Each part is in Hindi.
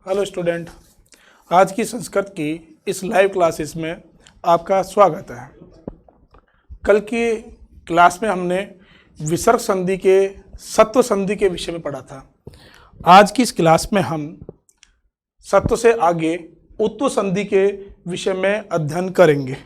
हेलो स्टूडेंट, आज की संस्कृत की इस लाइव क्लासेस में आपका स्वागत है। कल की क्लास में हमने विसर्ग संधि के सत्व संधि के विषय में पढ़ा था। आज की इस क्लास में हम सत्व से आगे उत्व संधि के विषय में अध्ययन करेंगे।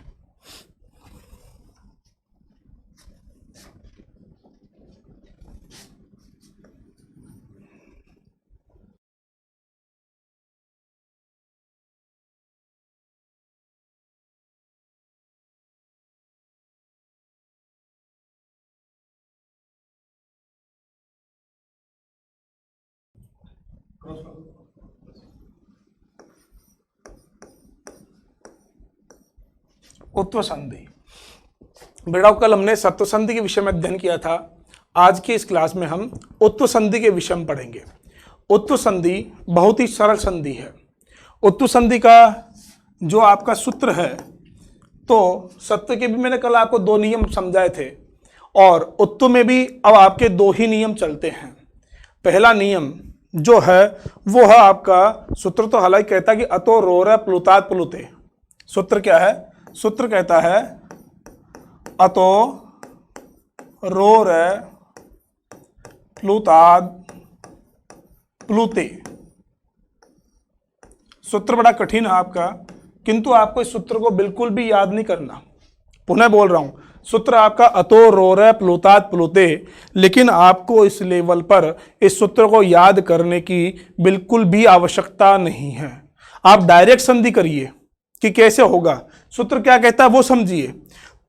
उत्व संधि बेटा, कल हमने सत्व संधि के विषय में अध्ययन किया था। आज की इस क्लास में हम उत्व संधि के विषय में पढ़ेंगे। उत्व संधि बहुत ही सरल संधि है। उत्व संधि का जो आपका सूत्र है, तो सत्व के भी मैंने कल आपको दो नियम समझाए थे और उत्व में भी अब आपके दो ही नियम चलते हैं। पहला नियम जो है वो है आपका सूत्र, तो हालांकि कहता है कि अतो रोर प्लुतात् प्लुते। सूत्र क्या है? सूत्र कहता है अतो रोर प्लुतात् प्लुते। सूत्र बड़ा कठिन है आपका, किंतु आपको इस सूत्र को बिल्कुल भी याद नहीं करना। पुनः बोल रहा हूं, सूत्र आपका अतो रोर प्लुतात् प्लुते, लेकिन आपको इस लेवल पर इस सूत्र को याद करने की बिल्कुल भी आवश्यकता नहीं है। आप डायरेक्ट संधि करिए कि कैसे होगा, सूत्र क्या कहता है वो समझिए।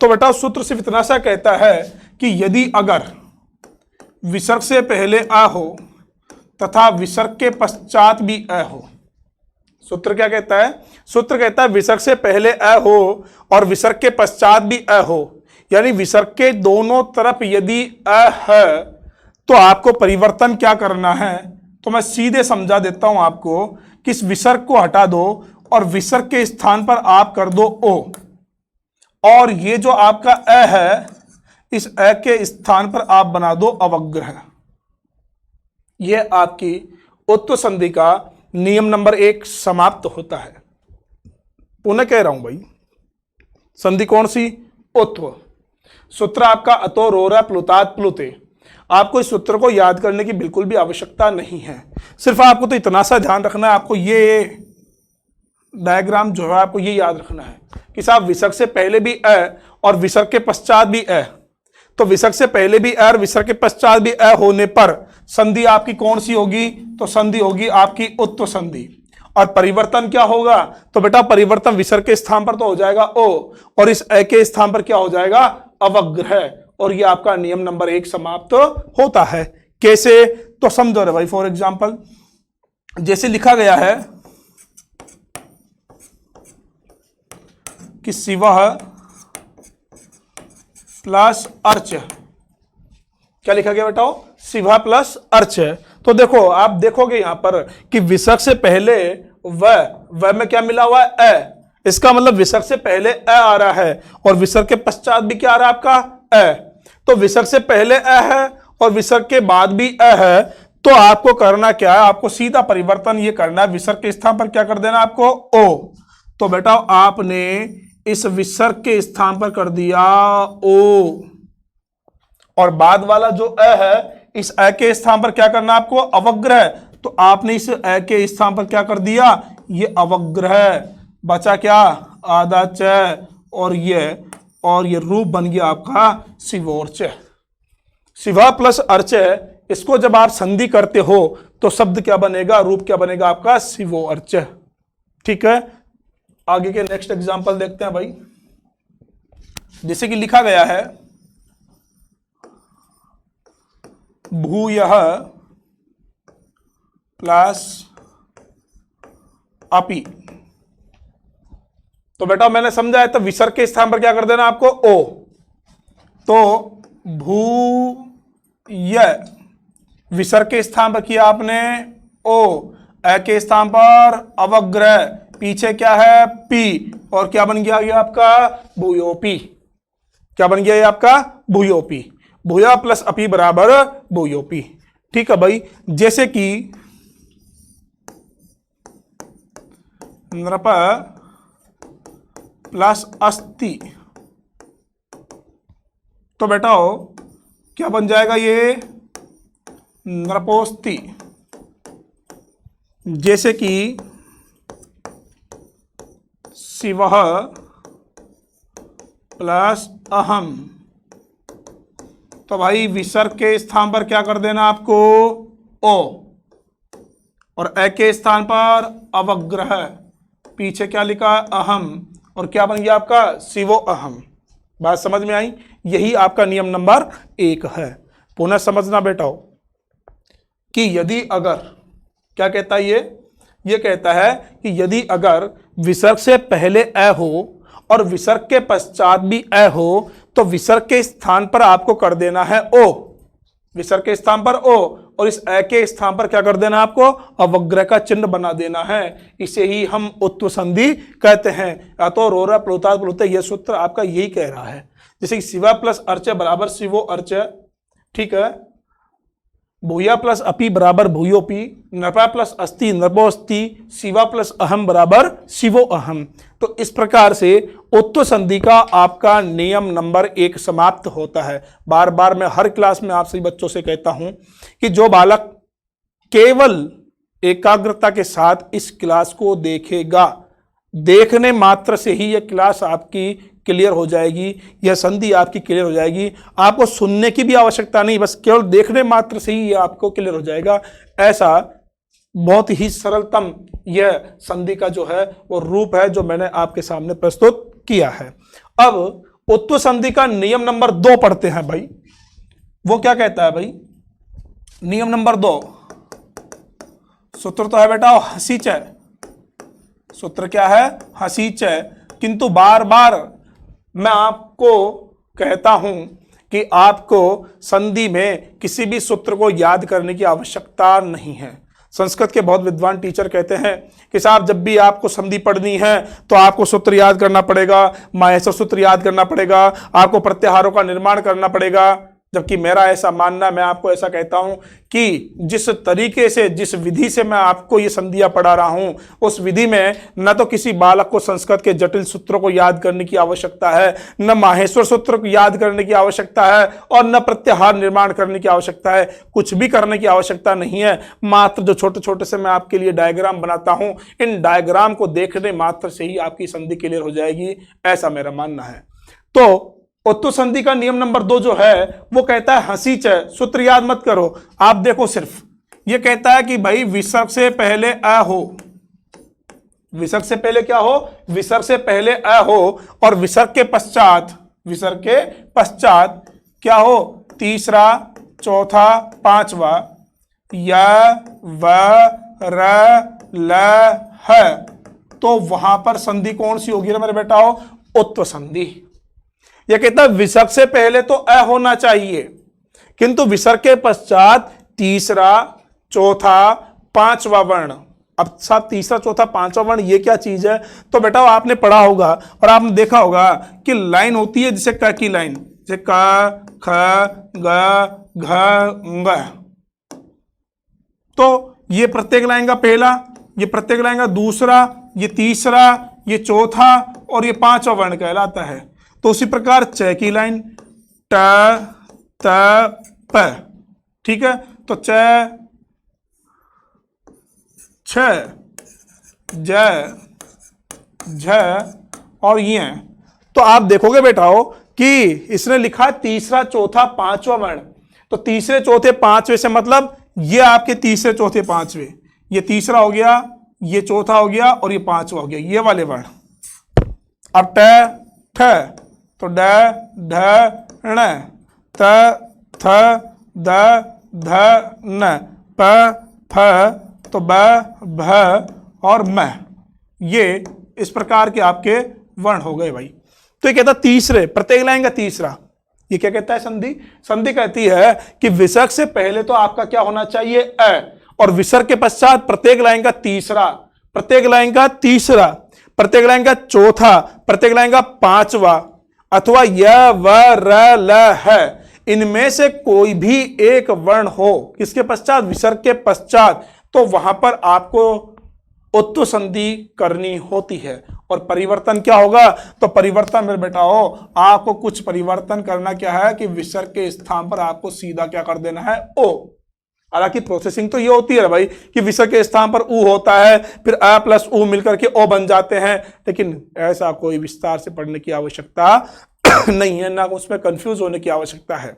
तो बेटा सूत्र सिर्फ इतना सा कहता है कि यदि अगर विसर्ग से पहले अ हो तथा विसर्ग के पश्चात भी अ हो। सूत्र क्या कहता है? सूत्र कहता है विसर्ग से पहले अ हो और विसर्ग के पश्चात भी अ हो, यानी विसर्ग के दोनों तरफ यदि अ है तो आपको परिवर्तन क्या करना है। तो मैं सीधे समझा देता हूं आपको कि इस विसर्ग को हटा दो और विसर्ग के स्थान पर आप कर दो ओ, और ये जो आपका अ है इस अ के स्थान पर आप बना दो अवग्रह। यह आपकी उत्व संधि का नियम नंबर 1 समाप्त होता है। पुनः कह रहा हूं भाई, संधि कौन सी? उत्व। सूत्र आपका अतो रोर प्लुतात् प्लुते। आपको इस सूत्र को याद करने की बिल्कुल भी आवश्यकता नहीं है। सिर्फ आपको तो इतना सा ध्यान रखना है, आपको ये डायग्राम जो है आपको ये याद रखना है कि साहब विसर्ग से पहले भी अ और विसर्ग के पश्चात भी अ। तो विसर्ग से पहले भी अ और विसर्ग के पश्चात भी अ होने पर संधि आपकी कौन सी होगी? तो संधि होगी आपकी उत्व संधि। और परिवर्तन क्या होगा? तो बेटा परिवर्तन विसर्ग के स्थान पर तो हो जाएगा ओ, और इस अ के स्थान पर क्या हो जाएगा? अवग्रह। और ये आपका नियम नंबर 1 समाप्त होता है। कैसे? तो समझो रे भाई। फॉर एग्जाम्पल जैसे लिखा गया है कि शिवः प्लस अर्च। क्या लिखा गया बेटा? शिवः प्लस अर्च। तो देखो, आप देखोगे यहां पर कि विसर्ग से पहले व में क्या मिला हुआ है? अ। इसका मतलब विसर्ग से पहले अ आ रहा है और विसर्ग के पश्चात भी क्या आ रहा है आपका? अ। तो विसर्ग से पहले अ है और विसर्ग के बाद भी अ है, तो आपको करना क्या है? आपको सीधा परिवर्तन ये करना है, विसर्ग के स्थान पर क्या कर देना आपको? ओ। तो बेटा आपने इस विसर्ग के स्थान पर कर दिया ओ, और बाद वाला जो अ है इस अ के स्थान पर क्या करना आपको? अवग्रह। तो आपने इस अ के स्थान पर क्या कर दिया? ये अवग्रह। बचा क्या? आधा च, और ये रूप बन गया आपका शिवोर्च। Shiva plus urge. इसको जब आप संधि करते हो तो शब्द क्या बनेगा? रूप क्या बनेगा आपका? शिवो अर्च। ठीक है, आगे के नेक्स्ट एग्जांपल देखते हैं भाई। जैसे कि लिखा गया है भूयः प्लस अपि। तो बेटा मैंने समझाया, तो विसर्ग के स्थान पर क्या कर देना आपको? ओ। तो भूय विसर्ग के स्थान पर किया आपने ओ, अ के स्थान पर अवग्रह, पीछे क्या है? पी, और क्या बन गया ये आपका? भूयोपी। क्या बन गया ये आपका? भूयोपी। भूया प्लस अपी बराबर भूयोपी। ठीक है भाई। जैसे कि नृप प्लस अस्ति, तो बेटाओ क्या बन जाएगा ये नृपोस्ति। जैसे कि शिवः प्लस अहम, तो भाई विसर्ग के स्थान पर क्या कर देना आपको ओ, और ए के स्थान पर अवग्रह, पीछे क्या लिखा अहम, और क्या बन गया आपका शिवो अहम। बात समझ में आई? यही आपका नियम नंबर 1 है। पुनः समझना बेटाओ कि यदि अगर, क्या कहता है ये कहता है कि यदि अगर विसर्ग से पहले ए हो और विसर्ग के पश्चात भी ए हो तो विसर्ग के स्थान पर आपको कर देना है ओ, विसर्ग के स्थान पर ओ, और इस ए के स्थान पर क्या कर देना आपको अवग्रह का चिन्ह बना देना है। इसे ही हम उत्व संधि कहते हैं। या तो रोरा प्लुतात् प्लुते, यह सूत्र आपका यही कह रहा है। जैसे कि शिवा प्लस अर्च बराबर शिवो अर्च, ठीक है, भूया प्लस अपि बराबर भूयोपि, नृपा प्लस अस्ति नृपोस्ति, शिवा प्लस अहम बराबर शिवो अहम। तो इस प्रकार से उत्व संधि का आपका नियम नंबर 1 समाप्त होता है। बार बार मैं हर क्लास में आप सभी बच्चों से कहता हूं कि जो बालक केवल एकाग्रता के साथ इस क्लास को देखेगा, देखने मात्र से ही यह क्लास आपकी क्लियर हो जाएगी, यह संधि आपकी क्लियर हो जाएगी। आपको सुनने की भी आवश्यकता नहीं, बस केवल देखने मात्र से ही यह आपको क्लियर हो जाएगा। ऐसा बहुत ही सरलतम यह संधि का जो है वो रूप है जो मैंने आपके सामने प्रस्तुत किया है। अब उत्व संधि का नियम नंबर 2 पढ़ते हैं भाई। वो क्या कहता है भाई? नियम नंबर 2 सूत्र तो है बेटा हसीचय। सूत्र क्या है? हसीचय। किंतु बार बार मैं आपको कहता हूं कि आपको संधि में किसी भी सूत्र को याद करने की आवश्यकता नहीं है। संस्कृत के बहुत विद्वान टीचर कहते हैं कि साहब जब भी आपको संधि पढ़नी है तो आपको सूत्र याद करना पड़ेगा, माहेश्वर सूत्र याद करना पड़ेगा, आपको प्रत्याहारों का निर्माण करना पड़ेगा। जबकि मेरा ऐसा मानना, मैं आपको ऐसा कहता हूं कि जिस तरीके से, जिस विधि से मैं आपको ये संधियां पढ़ा रहा हूं, उस विधि में न तो किसी बालक को संस्कृत के जटिल सूत्रों को याद करने की आवश्यकता है, न माहेश्वर सूत्र को याद करने की आवश्यकता है, और न प्रत्याहार निर्माण करने की आवश्यकता है। कुछ भी करने की आवश्यकता नहीं है। मात्र जो छोटे छोटे से मैं आपके लिए डायग्राम बनाता हूं, इन डायग्राम को देखने मात्र से ही आपकी संधि क्लियर हो जाएगी, ऐसा मेरा मानना है। तो उत्व संधि का नियम नंबर 2 जो है वो कहता है हसीचय। सूत्र याद मत करो, आप देखो सिर्फ ये कहता है कि भाई विसर्ग से पहले अ हो, विसर्ग से पहले क्या हो? विसर्ग से पहले अ हो, और विसर्ग के पश्चात, विसर्ग के पश्चात क्या हो? तीसरा, चौथा, पांचवा, य व र ल है, तो वहां पर संधि कौन सी होगी मेरे बेटाओ? उत्व संधि। यह कहता है विसर्ग से पहले तो अ होना चाहिए, किंतु विसर्ग के पश्चात तीसरा, चौथा, पांचवा वर्ण। अब साहब तीसरा, चौथा, पांचवा वर्ण ये क्या चीज है? तो बेटा आपने पढ़ा होगा और आपने देखा होगा कि लाइन होती है जैसे क की लाइन, जैसे क, ख, ग, घ, ङ। तो ये प्रत्येक लाइन का पहला, ये प्रत्येक लाइन का दूसरा, ये तीसरा, ये चौथा और ये पांचवा वर्ण कहलाता है। तो उसी प्रकार च की लाइन ट, त, प, ठीक है। तो च, छ, ज, झ और ये। तो आप देखोगे बेटाओ कि इसने लिखा तीसरा, चौथा, पांचवा वर्ण। तो तीसरे, चौथे, पांचवे से मतलब ये आपके तीसरे, चौथे, पांचवे, ये तीसरा हो गया, ये चौथा हो गया और ये पांचवा हो गया, ये वाले वर्ण। अब ट, ठ, तो ड, ढ, ण, त, थ, द, ध, न, प, फ, तो ब, भ और म। ये इस प्रकार के आपके वर्ण हो गए भाई। तो ये कहता तीसरे, प्रत्येक लाइन का तीसरा। ये क्या कहता है संधि? संधि कहती है कि विसर्ग से पहले तो आपका क्या होना चाहिए? अ, और विसर्ग के पश्चात प्रत्येक लाइन का तीसरा, प्रत्येक लाइन का तीसरा, प्रत्येक लाइन का चौथा, प्रत्येक लाइन का पांचवा, अथवा य व र ल है, इनमें से कोई भी एक वर्ण हो किसके पश्चात? विसर्ग के पश्चात, तो वहां पर आपको उत्व संधि करनी होती है। और परिवर्तन क्या होगा? तो परिवर्तन मेरे बेटा हो, आपको कुछ परिवर्तन करना क्या है कि विसर्ग के स्थान पर आपको सीधा क्या कर देना है? ओ। हालांकि प्रोसेसिंग तो ये होती है भाई कि विसर्ग के स्थान पर ऊ होता है, फिर अ प्लस ऊ मिलकर के ओ बन जाते हैं, लेकिन ऐसा कोई विस्तार से पढ़ने की आवश्यकता नहीं है, ना उसमें कंफ्यूज होने की आवश्यकता है।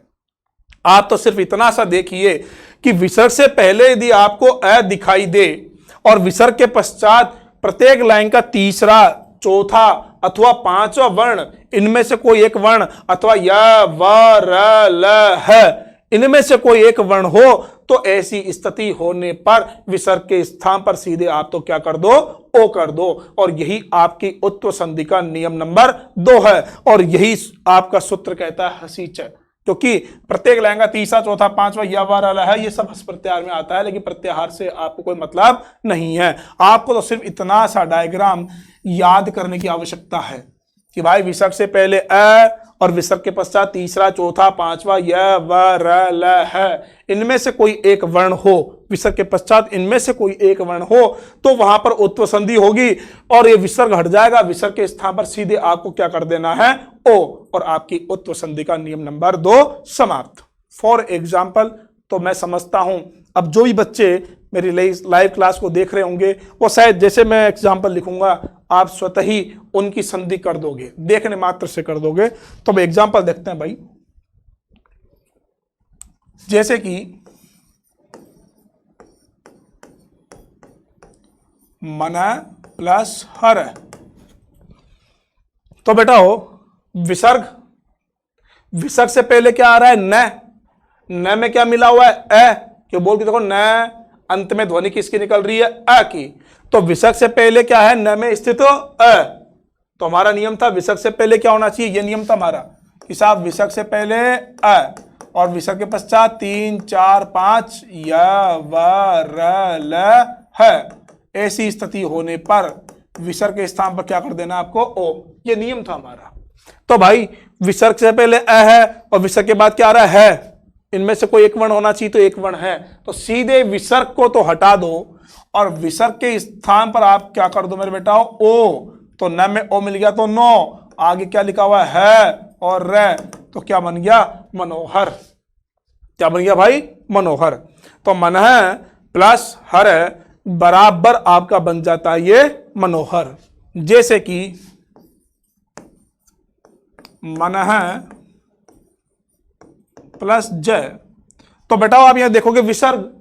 आप तो सिर्फ इतना सा देखिए कि विसर्ग से पहले यदि आपको अ दिखाई दे और विसर्ग के पश्चात प्रत्येक लाइन का तीसरा, चौथा अथवा पांचवा वर्ण, इनमें से कोई एक वर्ण अथवा य व र ल ह, इनमें से कोई एक वर्ण हो, तो ऐसी स्थिति होने पर विसर्ग के स्थान पर सीधे आप तो क्या कर दो? ओ कर दो। और यही आपकी उत्व संधि का नियम नंबर 2 है। और यही आपका सूत्र कहता है हसीच, क्योंकि प्रत्येक लाइन का तीसरा, चौथा, पांचवा या वाला है, ये सब हस प्रत्याहार में आता है, लेकिन प्रत्याहार से आपको कोई मतलब नहीं है। आपको तो सिर्फ इतना सा डायग्राम याद करने की आवश्यकता है कि भाई विसर्ग से पहले अ और विसर्ग के पश्चात तीसरा, चौथा, पांचवा य व र ल ह, इनमें से कोई एक वर्ण हो, विसर्ग के पश्चात इनमें से कोई एक वर्ण हो, तो वहां पर उत्व संधि होगी और ये विसर्ग हट जाएगा, विसर्ग के स्थान पर सीधे आपको क्या कर देना है? ओ। और आपकी उत्व संधि का नियम नंबर 2 समाप्त। फॉर एग्जाम्पल, तो मैं समझता हूं अब जो भी बच्चे मेरी लाइव क्लास को देख रहे होंगे वो शायद जैसे मैं एग्जाम्पल लिखूंगा आप स्वतः ही उनकी संधि कर दोगे, देखने मात्र से कर दोगे। तो अब एग्जाम्पल देखते हैं भाई, जैसे कि मन प्लस हर। तो बेटा हो विसर्ग, विसर्ग से पहले क्या आ रहा है? न में क्या मिला हुआ है? अ। क्यों बोल के देखो, न अंत में ध्वनि किसकी निकल रही है? अ की। तो विसर्ग से पहले क्या है? न में स्थित हो अ। तो हमारा नियम था विसर्ग से पहले क्या होना चाहिए? ये नियम था हमारा कि साहब विसर्ग से पहले अ और विसर्ग के पश्चात 3, 4, 5 य व र ल ह। ऐसी स्थिति होने पर विसर्ग के स्थान पर क्या कर देना आपको? ओ। ये नियम था हमारा। तो भाई विसर्ग से पहले अ है और विसर्ग के बाद क्या आ रहा है? इनमें से कोई एक वर्ण होना चाहिए, तो एक वर्ण है, तो सीधे विसर्ग को तो हटा दो और विसर्ग के स्थान पर आप क्या कर दो मेरे बेटा? ओ। तो न में ओ मिल गया तो नो, आगे क्या लिखा हुआ है? और र, तो क्या बन गया? मनोहर। क्या बन गया भाई? मनोहर। तो मन है प्लस हर बराबर आपका बन जाता है ये मनोहर। जैसे कि मन है प्लस जय। तो बेटा आप यहां देखोगे विसर्ग,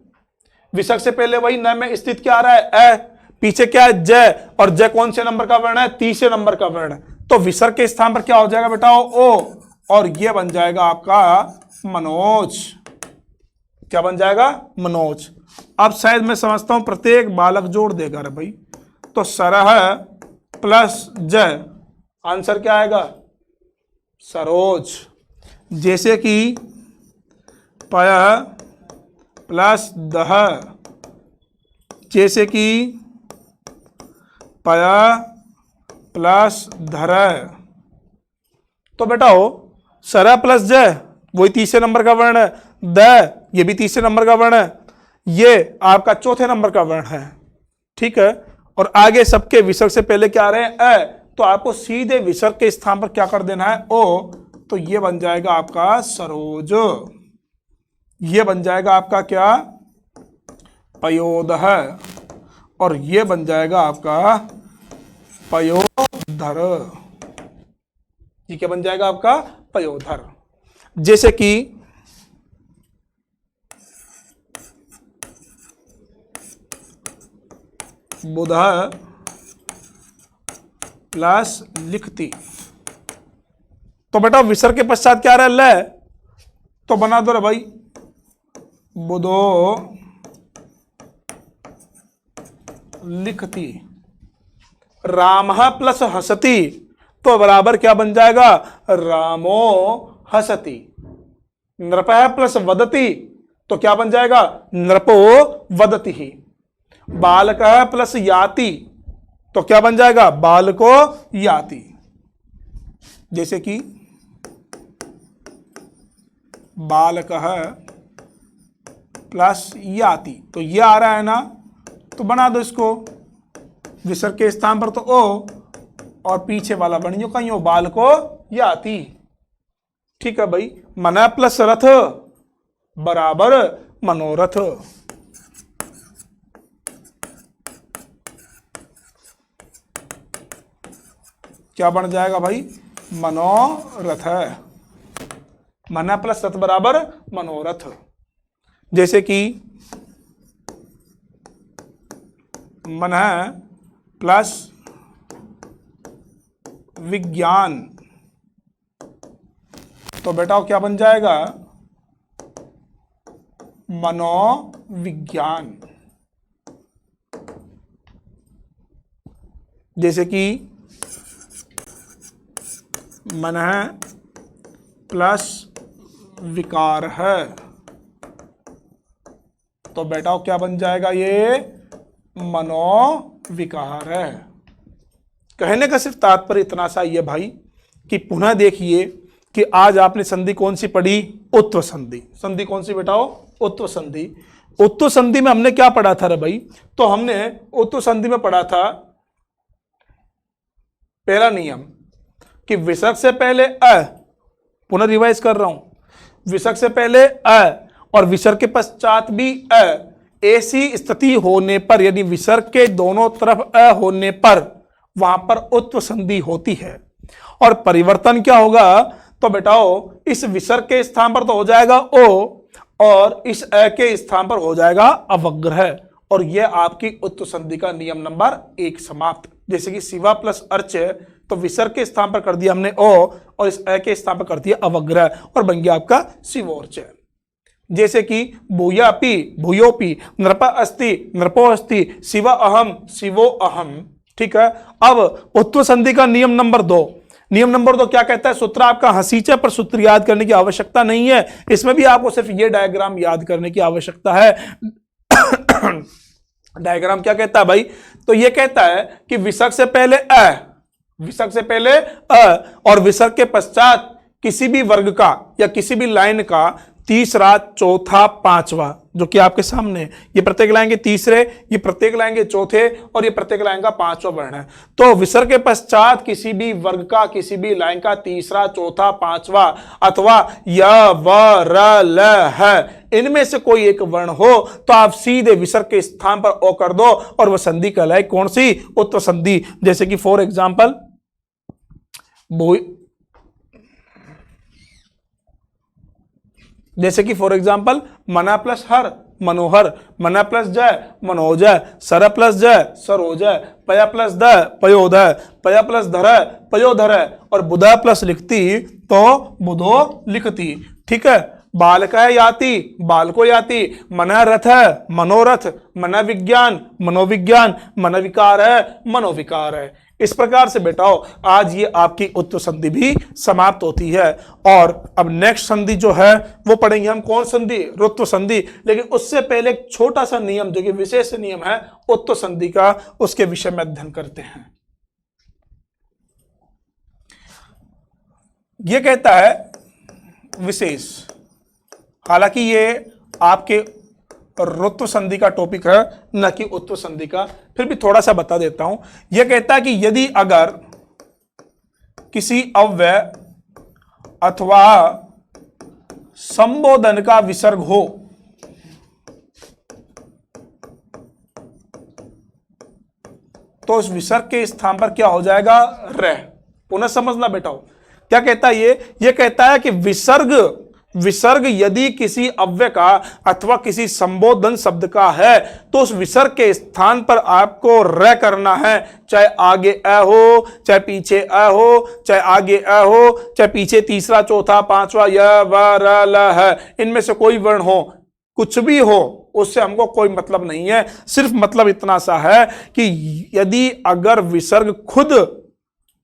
विसर्ग से पहले वही न में स्थित क्या आ रहा है? अ। पीछे क्या है? जय। और जय कौन से नंबर का वर्ण है? तीसरे नंबर का वर्ण। तो विसर्ग के स्थान पर क्या हो जाएगा बेटा? ओ। और ये बन जाएगा आपका मनोज। क्या बन जाएगा? मनोज। अब शायद मैं समझता हूं प्रत्येक बालक जोड़ देगा रे भाई, तो सरह प्लस जय, आंसर क्या आएगा? सरोज। जैसे कि पय प्लस दह, जैसे कि पय प्लस धर। तो बेटा हो सरह प्लस जय वही तीसरे नंबर का वर्ण है, द ये भी तीसरे नंबर का वर्ण है, ये आपका चौथे नंबर का वर्ण है, ठीक है। और आगे सबके विसर्ग से पहले क्या आ रहे हैं? अ। तो आपको सीधे विसर्ग के स्थान पर क्या कर देना है? ओ। तो ये बन जाएगा आपका सरोज। ये बन जाएगा आपका क्या? पयोदह। और ये बन जाएगा आपका पयोधर। ये क्या बन जाएगा आपका? पयोधर। जैसे कि बुध प्लस लिखती। तो बेटा विसर्ग के पश्चात क्या आ रहा है? ल। तो बना दो रे भाई बुधो लिखती। राम प्लस हसती, तो बराबर क्या बन जाएगा? रामो हसती। नृप प्लस वदती, तो क्या बन जाएगा? नृपो वदति ही। बालक प्लस याति, तो क्या बन जाएगा? बालको याति। जैसे कि बालक प्लस याति, तो ये आ रहा है ना, तो बना दो इसको विसर्ग के स्थान पर तो ओ और पीछे वाला वर्ण जो कहीं हो बाल को याति। ठीक है भाई, मन प्लस रथ बराबर मनोरथ। क्या बन जाएगा भाई, मनोरथ। मन प्लस रथ बराबर मनोरथ। जैसे कि मन प्लस विज्ञान, तो बेटा क्या बन जाएगा, मनोविज्ञान। जैसे कि मन प्लस विकार है, तो बेटा क्या बन जाएगा, ये मनोविकार है। कहने का सिर्फ तात्पर्य इतना सा ये भाई कि पुनः देखिए कि आज आपने संधि कौन सी पढ़ी, उत्व संधि। संधि कौन सी बेटाओ, उत्व संधि। उत्व संधि में हमने क्या पढ़ा था रे भाई, तो हमने उत्व संधि में पढ़ा था पहला नियम कि विसर्ग से पहले अ, पुनः रिवाइज कर रहा हूं, विसर्ग से पहले अ और विसर्ग के पश्चात भी अ, ऐसी स्थिति होने पर, यदि विसर्ग के दोनों तरफ अ होने पर वहां पर उत्व संधि होती है। और परिवर्तन क्या होगा, तो बेटाओ इस विसर्ग के स्थान पर तो हो जाएगा ओ और इस अ के स्थान पर हो जाएगा अवग्रह, और यह आपकी उत्व संधि का नियम नंबर 1 समाप्त। जैसे कि शिवा प्लस अर्च, तो विसर्ग के स्थान पर कर दिया हमने ओ और इस अ के स्थान पर कर दिया अवग्रह और बन गया आपका शिवोर्च। जैसे कि भूयापि भूयोपि, नृप अस्ति नृपो अस्ति, शिव अहम शिवो अहम। ठीक है, अब उत्व संधि का नियम नंबर 2। नियम नंबर 2 क्या कहता है, सूत्र आपका हसीचा पर सूत्र याद करने की आवश्यकता नहीं है, इसमें भी आपको सिर्फ ये डायग्राम याद करने की आवश्यकता है। डायग्राम क्या कहता है भाई, तो ये कहता है कि विसर्ग से पहले अ, विसर्ग से पहले अ और विसर्ग के पश्चात किसी भी वर्ग का या किसी भी लाइन का तीसरा चौथा पांचवा, जो कि आपके सामने है, ये प्रत्येक लाइन के तीसरे, ये प्रत्येक लाइन के चौथे और ये प्रत्येक लाइन का पांचवा वर्ण है। तो विसर्ग के पश्चात किसी भी वर्ग का किसी भी लाइन का तीसरा चौथा पांचवा अथवा य व र ल है, इनमें से कोई एक वर्ण हो तो आप सीधे विसर्ग के स्थान पर ओ कर दो और वह संधि कहलाए कौन सी, उत्व संधि। जैसे कि फॉर एग्जाम्पल मना प्लस हर मनोहर, मना प्लस जय मनोजय, सर प्लस जय सरोजय, पया प्लस द पयोदय, पया प्लस धर पयोधर, और बुधा प्लस लिखती तो बुधो लिखती। ठीक है, बालक याति बालको याति, मना रथ मनोरथ, मना विज्ञान मनोविज्ञान, मन विकार है मनोविकार है। इस प्रकार से बेटाओ आज ये आपकी उत्व संधि भी समाप्त होती है। और अब नेक्स्ट संधि जो है वो पढ़ेंगे हम, कौन संधि, रुत्व संधि। लेकिन उससे पहले एक छोटा सा नियम जो कि विशेष नियम है उत्व संधि का, उसके विषय में अध्ययन करते हैं। ये कहता है विशेष, हालांकि ये आपके रुत्व संधि का टॉपिक है न कि उत्व संधि का, फिर भी थोड़ा सा बता देता हूं। यह कहता है कि यदि अगर किसी अव्यय अथवा संबोधन का विसर्ग हो तो उस विसर्ग के स्थान पर क्या हो जाएगा, रह। पुनः समझना बेटाओ क्या कहता है ये कहता है कि विसर्ग यदि किसी अव्यय का अथवा किसी संबोधन शब्द का है तो उस विसर्ग के स्थान पर आपको र करना है, चाहे आगे अ हो चाहे पीछे अ हो, चाहे आगे अ हो चाहे पीछे तीसरा चौथा पांचवा य व र ल है, इनमें से कोई वर्ण हो, कुछ भी हो, उससे हमको कोई मतलब नहीं है। सिर्फ मतलब इतना सा है कि यदि अगर विसर्ग खुद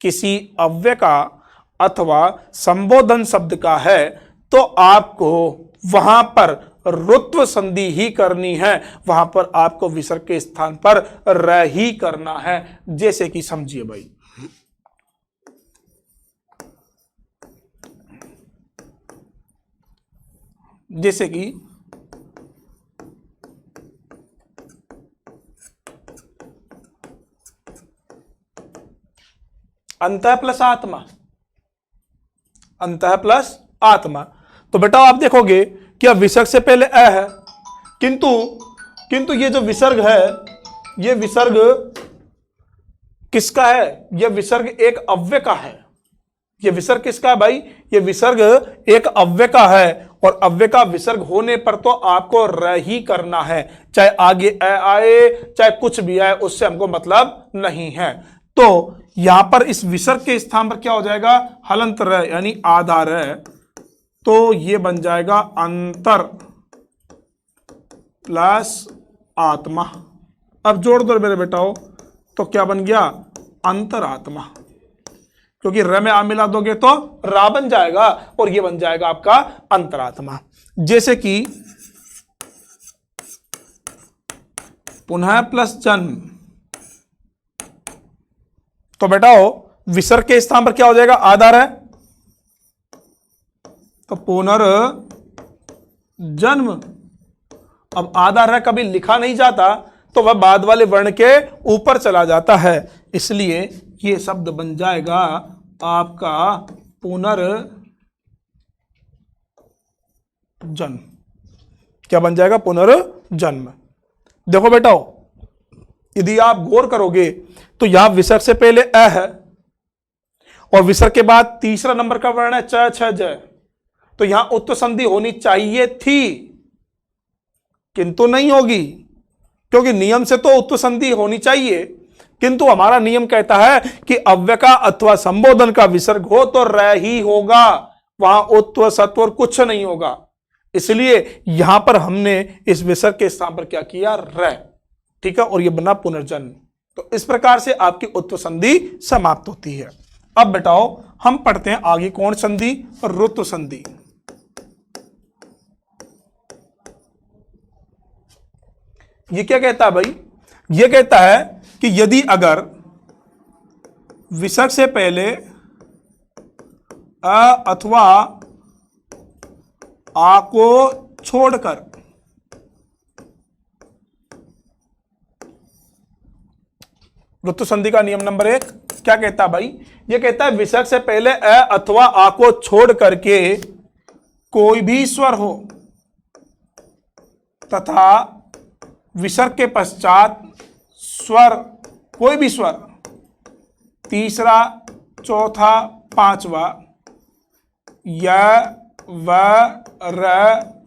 किसी अव्यय का अथवा संबोधन शब्द का है तो आपको वहां पर रुत्व संधि ही करनी है, वहां पर आपको विसर्ग के स्थान पर र ही करना है। जैसे कि समझिए भाई, जैसे कि अंतः प्लस आत्मा, अंतः प्लस आत्मा। तो बेटा आप देखोगे कि अब विसर्ग से पहले अ है, किंतु ये जो विसर्ग है, ये विसर्ग किसका है? ये विसर्ग एक अव्यय का है। ये विसर्ग किसका है भाई? ये विसर्ग एक अव्यय का है, और अव्यय का विसर्ग होने पर तो आपको र ही करना है, चाहे आगे अ आए चाहे कुछ भी आए, उससे हमको मतलब नहीं है। तो यहां पर इस विसर्ग के स्थान पर क्या हो जाएगा? हलंत र यानी आधा र, तो ये बन जाएगा अंतर प्लस आत्मा। अब जोड़ दो मेरे बेटाओ, तो क्या बन गया? अंतरात्मा, क्योंकि र में आ मिला दोगे तो रा बन जाएगा, और ये बन जाएगा आपका अंतरात्मा। जैसे कि पुनः प्लस जन्म, तो बेटाओ विसर्ग के स्थान पर क्या हो जाएगा? आधार है, तो पुनर्जन्म। अब आधार है कभी लिखा नहीं जाता, तो वह बाद वाले वर्ण के ऊपर चला जाता है, इसलिए ये शब्द बन जाएगा आपका पुनर्जन्म। क्या बन जाएगा? पुनर्जन्म। देखो बेटाओ, यदि आप गौर करोगे तो यहां विसर्ग से पहले अ है, और विसर्ग के बाद तीसरा नंबर का वर्ण है च छ ज, तो यहां उत्तर संधि होनी चाहिए थी, किंतु नहीं होगी, क्योंकि नियम से तो उत्तर संधि होनी चाहिए, किंतु हमारा नियम कहता है कि अव्यय का अथवा संबोधन का विसर्ग हो तो र ही होगा, वहां उत्व सत्व और कुछ नहीं होगा। इसलिए यहां पर हमने इस विसर्ग के स्थान पर क्या किया? र। ठीक है, और यह बना पुनर्जन्म। तो इस प्रकार से आपकी उत्व संधि समाप्त होती है। अब बेटाओ हम पढ़ते हैं आगे कौन संधि? रुत्व संधि। ये क्या कहता है भाई? ये कहता है कि यदि अगर विसर्ग से पहले अ अथवा आ को छोड़कर रुत्व संधि का नियम नंबर 1 क्या कहता है भाई? ये कहता है विसर्ग से पहले अ अथवा आ को छोड़ करके कोई भी स्वर हो तथा विसर्ग के पश्चात स्वर, कोई भी स्वर, तीसरा चौथा पांचवा य व र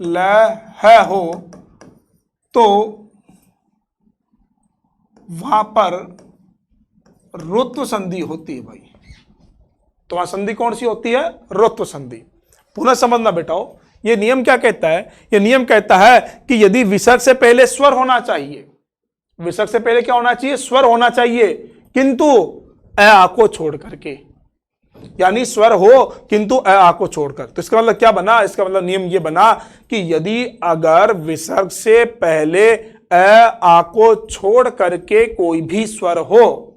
ल ह हो, तो वहां पर रुत्व संधि होती है भाई। तो वहां संधि कौन सी होती है? रुत्व संधि। पुनः समझना बेटाओ, ये नियम क्या कहता है? ये नियम कहता है कि यदि विसर्ग से पहले स्वर होना चाहिए, विसर्ग से पहले क्या होना चाहिए? स्वर होना चाहिए, किंतु अ आ को छोड़ करके, यानी स्वर हो किंतु अ आ को छोड़कर। तो इसका मतलब क्या बना? इसका मतलब नियम ये बना कि यदि अगर विसर्ग से पहले अ आ को छोड़ करके कोई भी स्वर हो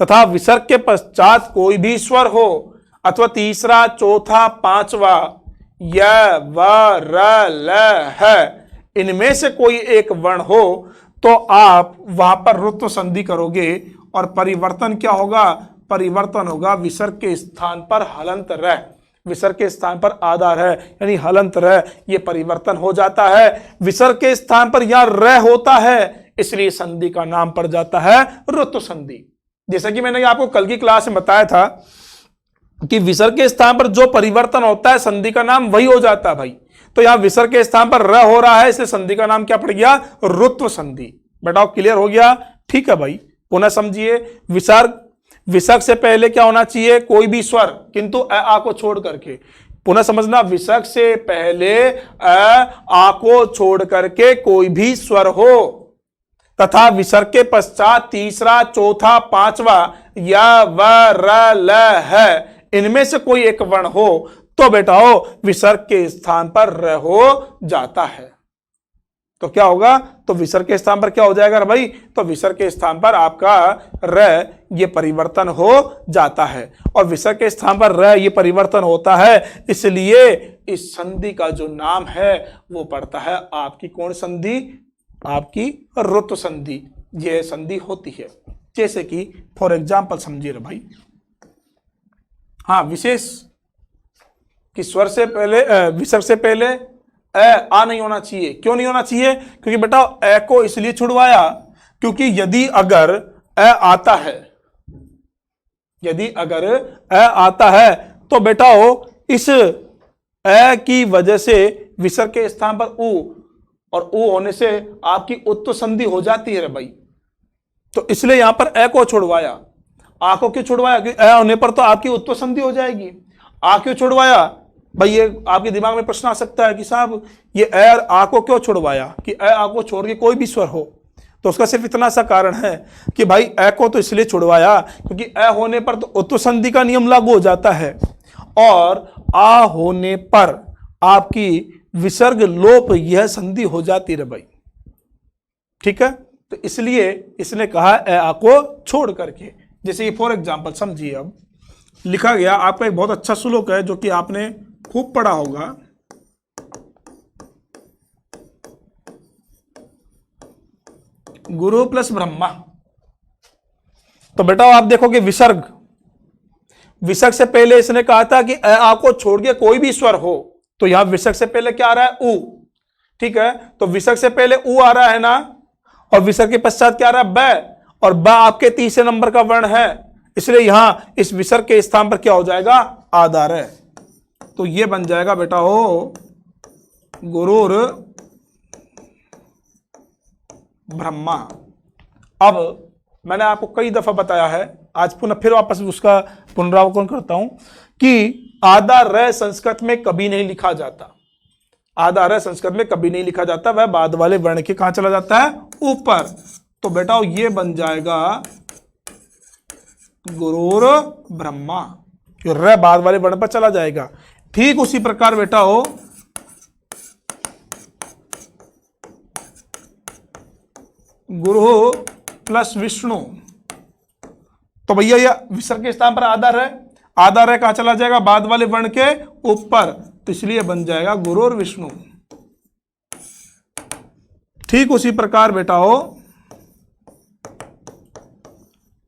तथा विसर्ग के पश्चात कोई भी स्वर हो, अथवा तीसरा चौथा पांचवा य व र ल ह, इनमें से कोई एक वर्ण हो, तो आप वहां पर रुत्व संधि करोगे, और परिवर्तन क्या होगा? परिवर्तन होगा विसर्ग के स्थान पर हलंत र, विसर्ग के स्थान पर आधार है यानी हलंत र, ये परिवर्तन हो जाता है। विसर्ग के स्थान पर यहां र होता है, इसलिए संधि का नाम पड़ जाता है रुत्व संधि। जैसा कि मैंने आपको कल की क्लास में बताया था कि विसर्ग के स्थान पर जो परिवर्तन होता है संधि का नाम वही हो जाता है भाई। तो यहां विसर्ग के स्थान पर र हो रहा है, इसलिए संधि का नाम क्या पड़ गया? रुत्व संधि। बेटा क्लियर हो गया? ठीक है भाई, पुनः समझिए। विसर्ग से पहले क्या होना चाहिए? कोई भी स्वर, किंतु अ आ को छोड़ करके। पुनः समझना, विसर्ग से पहले अ आ को छोड़ करके कोई भी स्वर हो तथा विसर्ग के पश्चात तीसरा चौथा पांचवा य व र ल ह, इनमें से कोई एक वर्ण हो, तो बेटाओ विसर्ग के स्थान पर र हो जाता है। तो क्या होगा? तो विसर्ग के स्थान पर क्या हो जाएगा भाई? तो विसर्ग के स्थान पर आपका र ये परिवर्तन हो जाता है, और विसर्ग के स्थान पर र ये परिवर्तन होता है, इसलिए इस संधि का जो नाम है वो पड़ता है आपकी कौन संधि? आपकी रुत्व संधि। ये संधि होती है। जैसे कि फॉर एग्जाम्पल समझिए भाई, हाँ, विशेष कि स्वर से पहले विसर्ग से पहले आ नहीं होना चाहिए। क्यों नहीं होना चाहिए? क्योंकि बेटा ए को इसलिए छुड़वाया क्योंकि यदि अगर ए आता है, यदि अगर ए आता है तो बेटा इस ए की वजह से विसर्ग के स्थान पर उ, और उ होने से आपकी उत्त संधि हो जाती है भाई। तो इसलिए यहां पर ए को छुड़वाया। आ को क्यों छुड़वाया? कि ए होने पर तो आपकी उत्त संधि हो जाएगी। आ क्यों छुड़वाया भाई? ये आपके दिमाग में प्रश्न आ सकता है कि साहब ये ए और आ को क्यों छुड़वाया, कि ए आ को छोड़ के कोई भी स्वर हो। तो उसका सिर्फ इतना सा कारण है कि भाई ए को तो इसलिए छुड़वाया क्योंकि ए होने पर तो उत्त संधि का नियम लागू हो जाता है, और आ होने पर आपकी विसर्ग लोप यह संधि हो जाती है भाई। ठीक है, तो इसलिए इसने कहा ए आ को छोड़ करके। जैसे फॉर एग्जाम्पल समझिए, अब लिखा गया आपका एक बहुत अच्छा श्लोक है जो कि आपने खूब पढ़ा होगा। गुरु प्लस ब्रह्मा। तो बेटा आप देखोगे विसर्ग, विसर्ग से पहले इसने कहा था कि आ को छोड़ के कोई भी स्वर हो, तो यहां विसर्ग से पहले क्या आ रहा है? उ। ठीक है, तो विसर्ग से पहले उ आ रहा है ना, और विसर्ग के पश्चात क्या आ रहा है? ब, और ब आपके तीसरे नंबर का वर्ण है, इसलिए यहां इस विसर्ग के स्थान पर क्या हो जाएगा? आधार है। तो ये बन जाएगा बेटा गुरुर ब्रह्मा। अब मैंने आपको कई दफा बताया है, आज पुनः फिर वापस उसका पुनरावलोकन करता हूं कि आधा र संस्कृत में कभी नहीं लिखा जाता। आधा र संस्कृत में कभी नहीं लिखा जाता, वह बाद वाले वर्ण के कहां चला जाता है? ऊपर। तो बेटा ये बन जाएगा गुरुर ब्रह्मा, र बाद वाले वर्ण पर चला जाएगा। ठीक उसी प्रकार बेटा गुरु प्लस विष्णु। तो भैया ये विसर्ग के स्थान पर आधार है, आधार है कहां चला जाएगा? बाद वाले वर्ण के ऊपर, तो इसलिए बन जाएगा गुरु और विष्णु। ठीक उसी प्रकार बेटा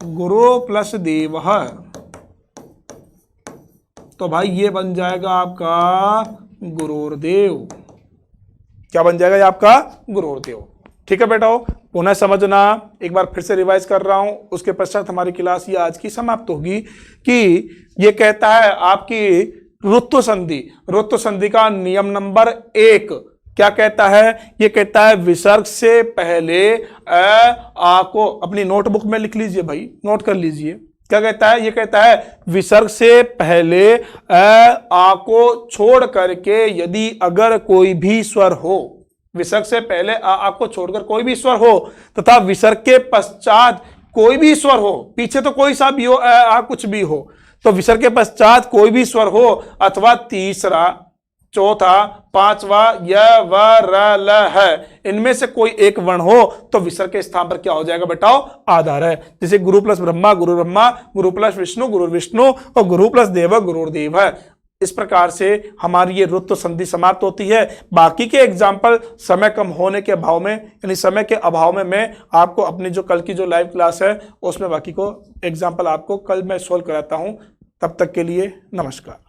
गुरु प्लस देव, तो भाई ये बन जाएगा आपका गुरुर्देव। क्या बन जाएगा ये आपका? गुरुर्देव। ठीक है बेटा, पुनः समझना, एक बार फिर से रिवाइज कर रहा हूं, उसके पश्चात हमारी क्लास ये आज की समाप्त होगी कि ये कहता है आपकी रुत्व संधि। रुत्व संधि का नियम नंबर 1 क्या कहता है? ये कहता है विसर्ग से पहले आ को, अपनी नोटबुक में लिख लीजिए भाई, नोट कर लीजिए। क्या कहता है? ये कहता है विसर्ग से पहले आ को छोड़ करके यदि अगर कोई भी स्वर हो, विसर्ग से पहले आ को छोड़कर कोई भी स्वर हो तथा विसर्ग के पश्चात कोई भी स्वर हो, पीछे तो कोई सा भी हो, आ कुछ भी हो, तो विसर्ग के पश्चात कोई भी स्वर हो अथवा तीसरा, चौथा, पांचवा य व र ल है, इनमें से कोई एक वर्ण हो तो विसर्ग के स्थान पर क्या हो जाएगा बेटाओ? आधार है। जैसे गुरु प्लस ब्रह्मा, गुरु ब्रह्मा, गुरु प्लस विष्णु, गुरु विष्णु, और गुरु प्लस देव, गुरुदेव है। इस प्रकार से हमारी ये रुत्व संधि समाप्त होती है। बाकी के एग्जाम्पल समय कम होने के अभाव में, यानी समय के अभाव में, मैं आपको अपनी जो कल की जो लाइव क्लास है उसमें बाकी को एग्जाम्पल आपको कल मैं सोल्व कराता हूं। तब तक के लिए नमस्कार।